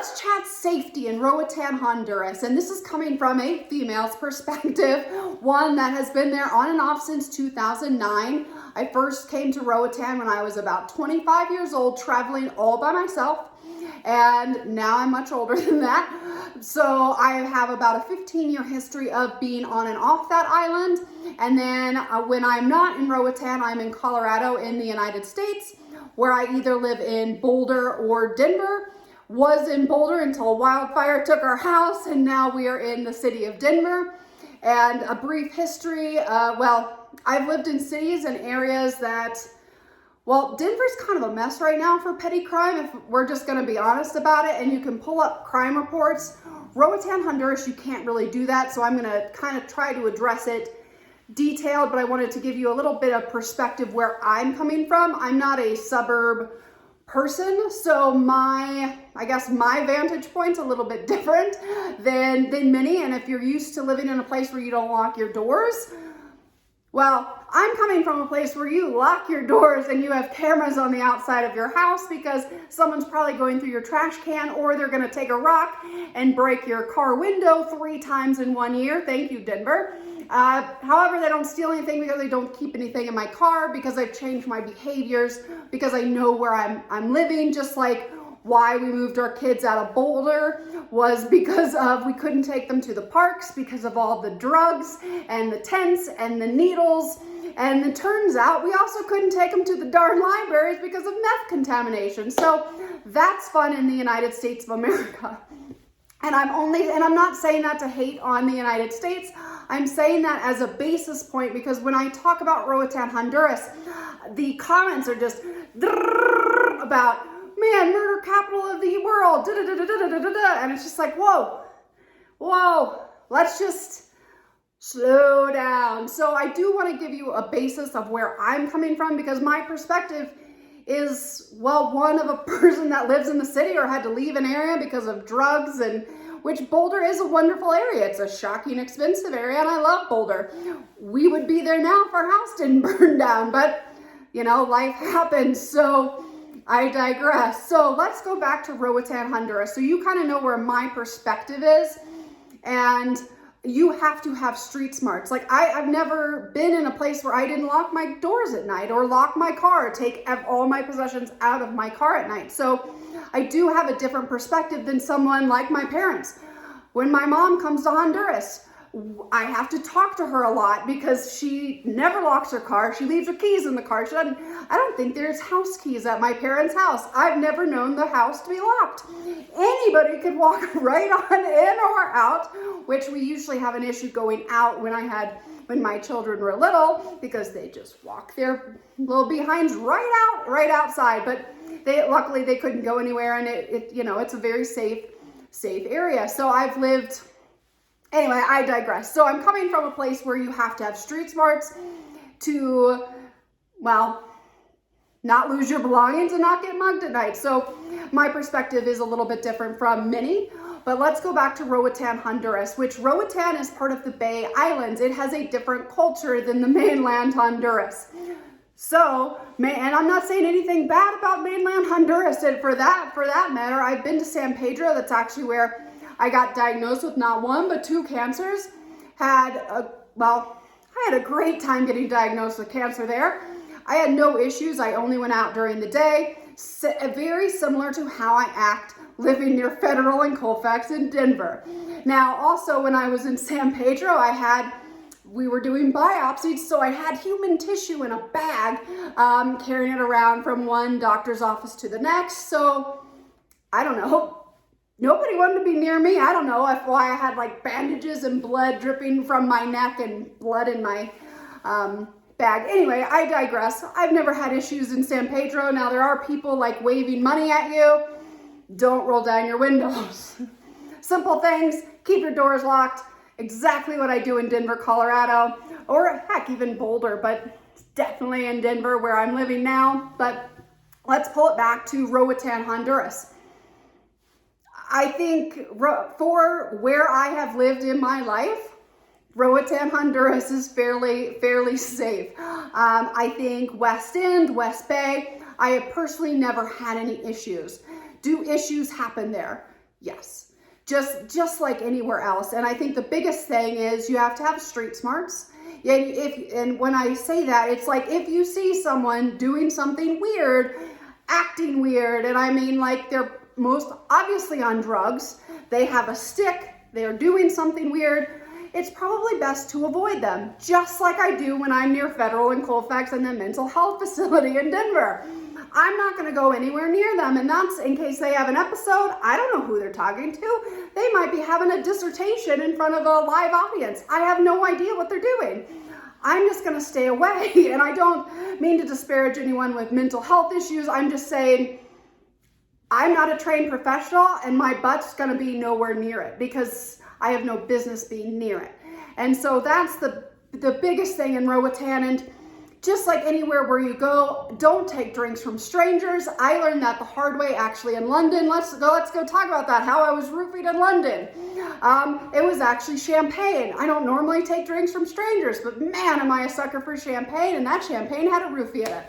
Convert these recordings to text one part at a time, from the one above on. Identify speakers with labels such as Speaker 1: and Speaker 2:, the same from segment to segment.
Speaker 1: let's chat safety in Roatan, Honduras. And this is coming from a female's perspective, one that has been there on and off since 2009. I first came to Roatan when I was about 25 years old, traveling all by myself. And now I'm much older than that. So I have about a 15-year history of being on and off that island. And then when I'm not in Roatan, I'm in Colorado in the United States, where I either live in Boulder or Denver. Was in Boulder until a wildfire took our house, and now we are in the city of Denver. And a brief history, well, I've lived in cities and areas that, well, Denver's kind of a mess right now for petty crime, if we're just going to be honest about it, and you can pull up crime reports. Roatan, Honduras, you can't really do that, so I'm going to kind of try to address it detailed, but I wanted to give you a little bit of perspective where I'm coming from. I'm not a suburb person, so I guess my vantage point's a little bit different than many. And if you're used to living in a place where you don't lock your doors, well, I'm coming from a place where you lock your doors and you have cameras on the outside of your house because someone's probably going through your trash can, or they're going to take a rock and break your car window 3 times in 1 year. Thank you, Denver. However, they don't steal anything because they don't keep anything in my car, because I've changed my behaviors, because I know where I'm living. Just like why we moved our kids out of Boulder was because of we couldn't take them to the parks because of all the drugs and the tents and the needles. And it turns out we also couldn't take them to the darn libraries because of meth contamination. So that's fun in the United States of America. And I'm not saying that to hate on the United States. I'm saying that as a basis point, because when I talk about Roatan, Honduras, the comments are just about, man, murder capital of the world, and it's just like, whoa, let's just slow down. So I do want to give you a basis of where I'm coming from, because my perspective is, well, one of a person that lives in the city or had to leave an area because of drugs, and which Boulder is a wonderful area. It's a shocking expensive area, and I love Boulder. We would be there now if our house didn't burn down, but you know, life happens. So I digress. So let's go back to Roatan, Honduras. So you kind of know where my perspective is, and you have to have street smarts. Like I've never been in a place where I didn't lock my doors at night or lock my car, take all my possessions out of my car at night. So I do have a different perspective than someone like my parents. When my mom comes to Honduras, I have to talk to her a lot because she never locks her car. She leaves her keys in the car. I don't think there's house keys at my parents' house. I've never known the house to be locked. Anybody could walk right on in or out, which we usually have an issue going out when my children were little, because they just walk their little behinds right outside. But luckily they couldn't go anywhere, and it's a very safe area. So I've lived. Anyway, I digress. So I'm coming from a place where you have to have street smarts to, well, not lose your belongings and not get mugged at night. So my perspective is a little bit different from many. But let's go back to Roatan, Honduras, which Roatan is part of the Bay Islands. It has a different culture than the mainland Honduras. So, and I'm not saying anything bad about mainland Honduras. And for that matter, I've been to San Pedro. That's actually where I got diagnosed with not 1, but 2 cancers. I had a great time getting diagnosed with cancer there. I had no issues. I only went out during the day. Very similar to how I act living near Federal and Colfax in Denver. Now, also when I was in San Pedro, we were doing biopsies, so I had human tissue in a bag, carrying it around from one doctor's office to the next. So, I don't know. Nobody wanted to be near me. I don't know why I had like bandages and blood dripping from my neck and blood in my bag. Anyway, I digress. I've never had issues in San Pedro. Now, there are people like waving money at you. Don't roll down your windows. Simple things. Keep your doors locked. Exactly what I do in Denver, Colorado, or heck, even Boulder, but definitely in Denver where I'm living now. But let's pull it back to Roatan, Honduras. I think for where I have lived in my life, Roatan, Honduras is fairly safe. I think West End, West Bay, I have personally never had any issues. Do issues happen there? Yes, just like anywhere else. And I think the biggest thing is you have to have street smarts. And when I say that, it's like if you see someone doing something weird, acting weird, and I mean like they're most obviously on drugs, they have a stick, they're doing something weird, it's probably best to avoid them, just like I do when I'm near Federal and Colfax and the mental health facility in Denver. I'm not going to go anywhere near them, and that's in case they have an episode. I don't know who they're talking to. They might be having a dissertation in front of a live audience. I have no idea what they're doing. I'm just going to stay away, and I don't mean to disparage anyone with mental health issues. I'm just saying I'm not a trained professional, and my butt's going to be nowhere near it because I have no business being near it. And so that's the biggest thing in Roatan. And just like anywhere where you go, don't take drinks from strangers. I learned that the hard way actually in London. Let's go talk about that, how I was roofied in London. It was actually champagne. I don't normally take drinks from strangers, but man, am I a sucker for champagne, and that champagne had a roofie in it.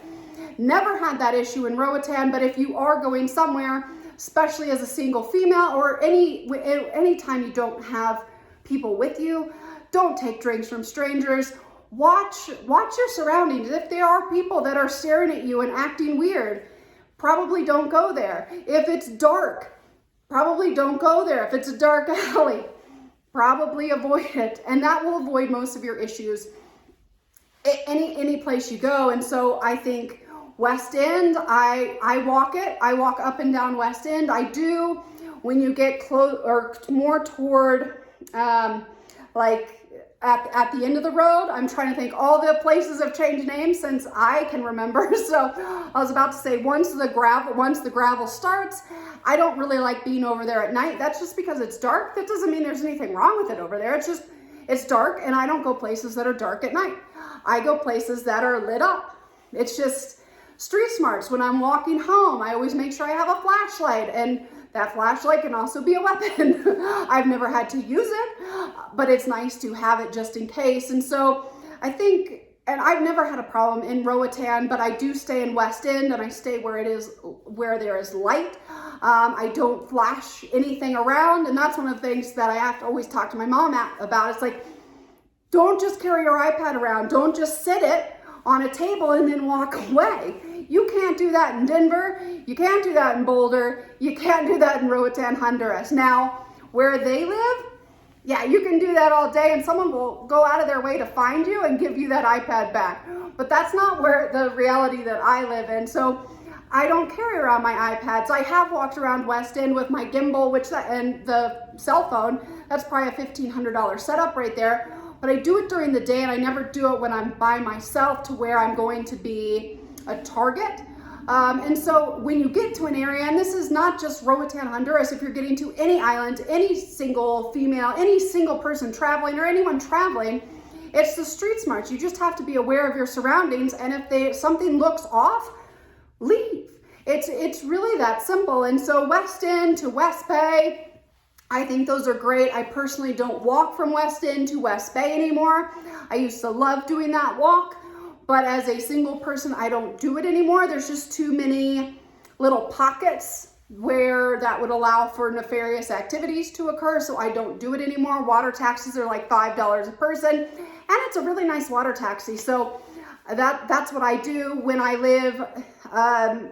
Speaker 1: Never had that issue in Roatan, but if you are going somewhere, especially as a single female or any time you don't have people with you, don't take drinks from strangers. Watch your surroundings. If there are people that are staring at you and acting weird, probably don't go there. If it's dark, probably don't go there. If it's a dark alley, probably avoid it. And that will avoid most of your issues any place you go. And so I think West End, I walk it. I walk up and down West End. I do when you get close or more toward like at the end of the road. I'm trying to think, all the places have changed names since I can remember. So I was about to say once the gravel starts, I don't really like being over there at night. That's just because it's dark. That doesn't mean there's anything wrong with it over there. It's just, it's dark, and I don't go places that are dark at night. I go places that are lit up. It's just street smarts. When I'm walking home, I always make sure I have a flashlight, and that flashlight can also be a weapon. I've never had to use it, but it's nice to have it just in case. And so I think, and I've never had a problem in Roatan, but I do stay in West End, and I stay where there is light. I don't flash anything around, and that's one of the things that I have to always talk to my mom about. It's like, don't just carry your iPad around. Don't just sit it on a table and then walk away. You can't do that in Denver. You can't do that in Boulder. You can't do that in Roatan, Honduras. Now, where they live, yeah, you can do that all day, and someone will go out of their way to find you and give you that iPad back. But that's not where the reality that I live in. So I don't carry around my iPads. I have walked around West End with my gimbal, and the cell phone. That's probably a $1,500 setup right there. But I do it during the day, and I never do it when I'm by myself to where I'm going to be a target. And so when you get to an area, and this is not just Roatan, Honduras, if you're getting to any island, any single female, any single person traveling, or anyone traveling, it's the street smarts. You just have to be aware of your surroundings, and if something looks off, leave. It's really that simple. And so West End to West Bay, I think those are great. I personally don't walk from West End to West Bay anymore. I used to love doing that walk, but as a single person, I don't do it anymore. There's just too many little pockets where that would allow for nefarious activities to occur, so I don't do it anymore. Water taxis are like $5 a person, and it's a really nice water taxi. So that's what I do when I live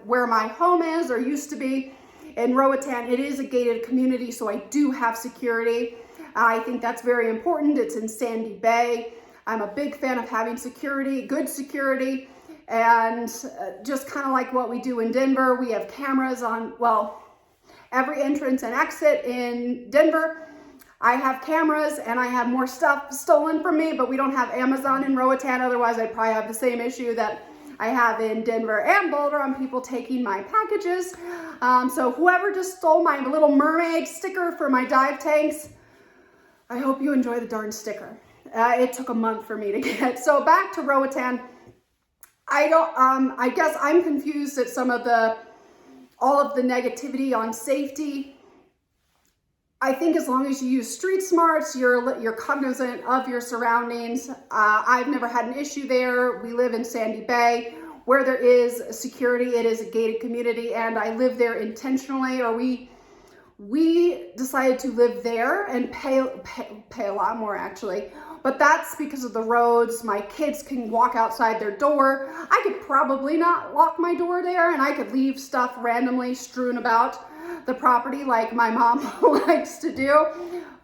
Speaker 1: where my home is or used to be. In Roatan, it is a gated community, so I do have security. I think that's very important. It's in Sandy Bay. I'm a big fan of having security, good security, and just kind of like what we do in Denver. We have cameras on, well, every entrance and exit in Denver. I have cameras, and I have more stuff stolen from me, but we don't have Amazon in Roatan. Otherwise, I'd probably have the same issue that I have in Denver and Boulder on people taking my packages. So whoever just stole my little mermaid sticker for my dive tanks, I hope you enjoy the darn sticker. It took a month for me to get. So back to Roatan. I guess I'm confused at all of the negativity on safety. I think as long as you use street smarts, you're cognizant of your surroundings. I've never had an issue there. We live in Sandy Bay. Where there is security, it is a gated community, and I live there intentionally, or we we decided to live there and pay a lot more actually. But that's because of the roads. My kids can walk outside their door. I could probably not lock my door there, and I could leave stuff randomly strewn about the property like my mom likes to do.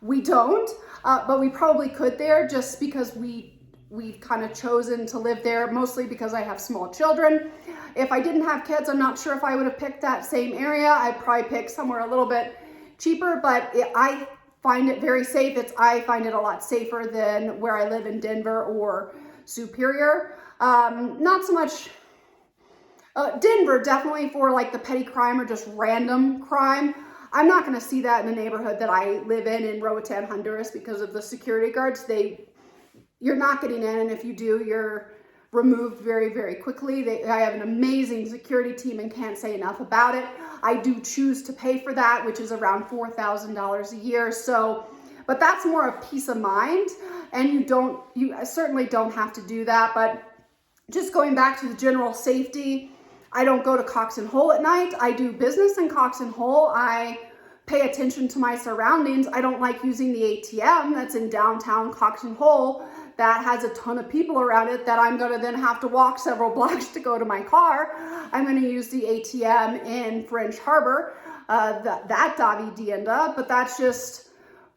Speaker 1: We don't, but we probably could there just because we've kind of chosen to live there, mostly because I have small children. If I didn't have kids, I'm not sure if I would have picked that same area. I'd probably pick somewhere a little bit cheaper, but I find it very safe. I find it a lot safer than where I live in Denver or Superior. Not so much Denver, definitely for like the petty crime or just random crime. I'm not going to see that in the neighborhood that I live in Roatan, Honduras, because of the security guards. You're not getting in, and if you do, you're removed very, very quickly. I have an amazing security team and can't say enough about it. I do choose to pay for that, which is around $4,000 a year. So, but that's more of peace of mind, and you certainly don't have to do that. But just going back to the general safety, I don't go to Cox and Hole at night. I do business in Cox and Hole. I pay attention to my surroundings. I don't like using the ATM that's in downtown Cox and Hole that has a ton of people around it that I'm going to then have to walk several blocks to go to my car. I'm going to use the ATM in French Harbor, that Davidienda, but that's just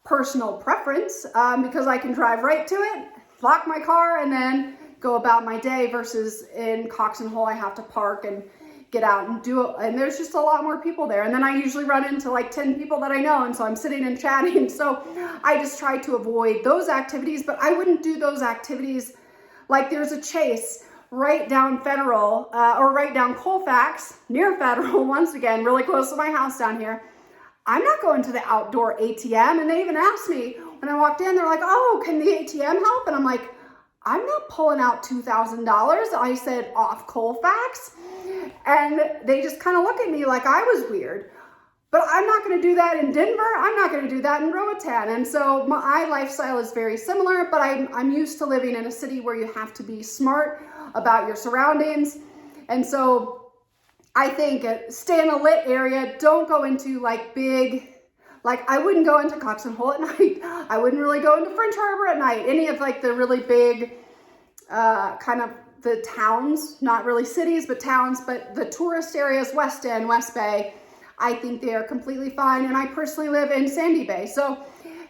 Speaker 1: personal preference because I can drive right to it, lock my car, and then go about my day, versus in Cox and Hole I have to park and get out and do it, and there's just a lot more people there, and then I usually run into like 10 people that I know, and so I'm sitting and chatting. So I just try to avoid those activities, but I wouldn't do those activities. Like there's a Chase right down Federal or right down Colfax near Federal, once again really close to my house down here. I'm not going to the outdoor ATM, and they even asked me when I walked in, they're like, oh, can the ATM help? And I'm like, I'm not pulling out $2,000. I said off Colfax. And they just kind of look at me like I was weird. But I'm not going to do that in Denver. I'm not going to do that in Roatan. And so my lifestyle is very similar, but I'm used to living in a city where you have to be smart about your surroundings. And so I think stay in a lit area. Don't go into like big, like I wouldn't go into Cox and Hole at night. I wouldn't really go into French Harbor at night. Any of like the really big kind of the towns, not really cities, but towns, but the tourist areas, West End, West Bay, I think they are completely fine. And I personally live in Sandy Bay. So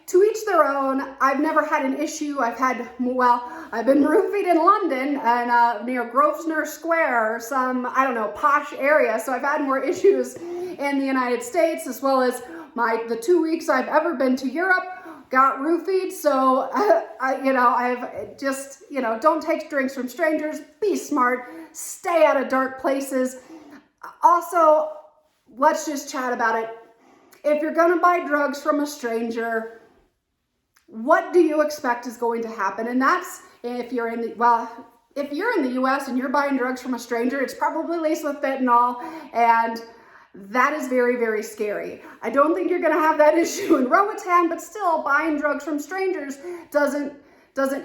Speaker 1: to each their own. I've never had an issue. I've been roofied in London and near Grosvenor Square or some, I don't know, posh area. So I've had more issues in the United States, as well as the 2 weeks I've ever been to Europe. Got roofied, so I've just, don't take drinks from strangers, be smart, stay out of dark places. Also, let's just chat about it. If you're gonna buy drugs from a stranger, what do you expect is going to happen? And that's if you're in the US and you're buying drugs from a stranger, it's probably laced with fentanyl, and that is very, very scary. I don't think you're going to have that issue in Roatan, but still, buying drugs from strangers doesn't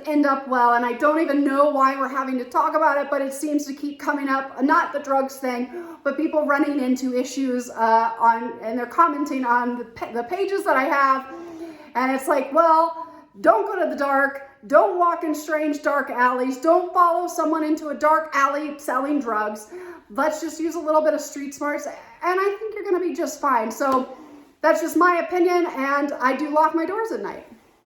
Speaker 1: end up well. And I don't even know why we're having to talk about it, but it seems to keep coming up. Not the drugs thing, but people running into issues and they're commenting on the pages that I have. And it's like, well, don't go to the dark. Don't walk in strange dark alleys. Don't follow someone into a dark alley selling drugs. Let's just use a little bit of street smarts, and I think you're going to be just fine. So that's just my opinion, and I do lock my doors at night.